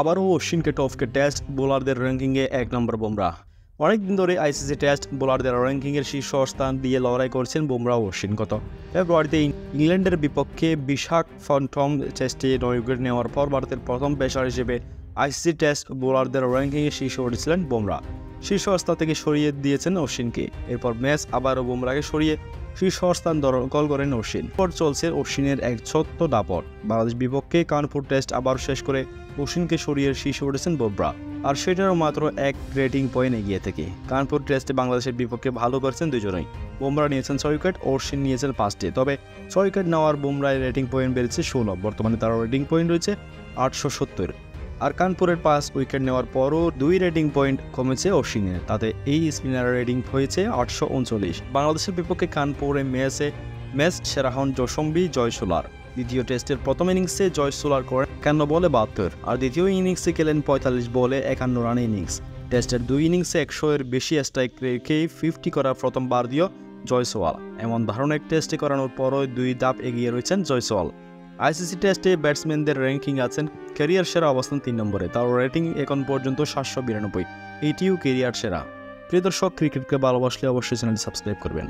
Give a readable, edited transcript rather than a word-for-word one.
আবারও অশ্বিনকে টপকে টেস্ট বোলারদের র্যাঙ্কিংয়ে 1 নম্বর বুমরাহ। অনেকদিন ধরে আইসিসি টেস্ট বোলারদের র্যাঙ্কিংয়ের শীর্ষ স্থান দিয়ে লড়াই করছেন বুমরাহ ও অশ্বিন। গত ফেব্রুয়ারিতে ইংল্যান্ডের বিপক্ষে বিশাখাপত্তনম টেস্টে 9 উইকেট নেওয়ার পর ভারতের প্রথম পেসার হিসেবে আইসিসি টেস্ট বোলারদের র্যাঙ্কিংয়ে শীর্ষে উঠেছিলেন বুমরাহ। শীর্ষ স্থান থেকে সরিয়ে দিয়েছেন অশ্বিনকে। এরপর ম্যাচ আবারও বুমরাহকে সরিয়ে শীর্ষ স্থান দখল করেন অশ্বিন। এরপর চলছে অশ্বিনের এক ছোট্ট দাপট। বাংলাদেশ বিপক্ষে কানপুর টেস্ট আবার শেষ করে অশ্বিনকে সরিয়ে শীর্ষে উঠেছেন বুমরাহ, আর সেটারও মাত্র 1 রেটিং পয়েন্ট এগিয়ে থেকে। কানপুর টেস্টে বাংলাদেশের বিপক্ষে ভালো করেছেন দুজনেই। বুমরাহ নিয়েছেন 6 উইকেট, অশ্বিন নিয়েছেন 5টি। তবে 6 উইকেট নেওয়ার বুমরাহের রেটিং পয়েন্ট বেড়েছে 16। বর্তমানে তার রেটিং পয়েন্ট রয়েছে 870। আর কানপুরের 5 উইকেট নেওয়ার পরও 2 রেটিং পয়েন্ট কমেছে অশ্বিনের। তাতে এই স্পিনারের রেটিং হয়েছে 839। বাংলাদেশের বিপক্ষে কানপুরে ম্যাচ সেরা হন জশম্বি জয়সোলার। দ্বিতীয় টেস্টের প্রথম ইনিংসে জয়সোলার করেন 51 বলে 72, আর দ্বিতীয় ইনিংসে খেলেন 45 বলে 51 রান ইনিংস। টেস্টের 2 ইনিংসে 100-এর বেশি স্ট্রাইক রেখে 50 করার প্রথম ভারতীয় জয়সওয়াল। এমন ধরনের টেস্টে করানোর পরও 2 ধাপ এগিয়ে রয়েছেন জয়সওয়াল। আইসিসি টেস্টে ব্যাটসম্যানদের র্যাঙ্কিং আছেন ক্যারিয়ার সেরা অবস্থান 3 নম্বরে। তার রেটিং এখন পর্যন্ত 792। এটিও ক্যারিয়ার সেরা। প্রিয় দর্শক, ক্রিকেটকে ভালোবাসলে অবশ্যই চ্যানেলটি সাবস্ক্রাইব করবেন।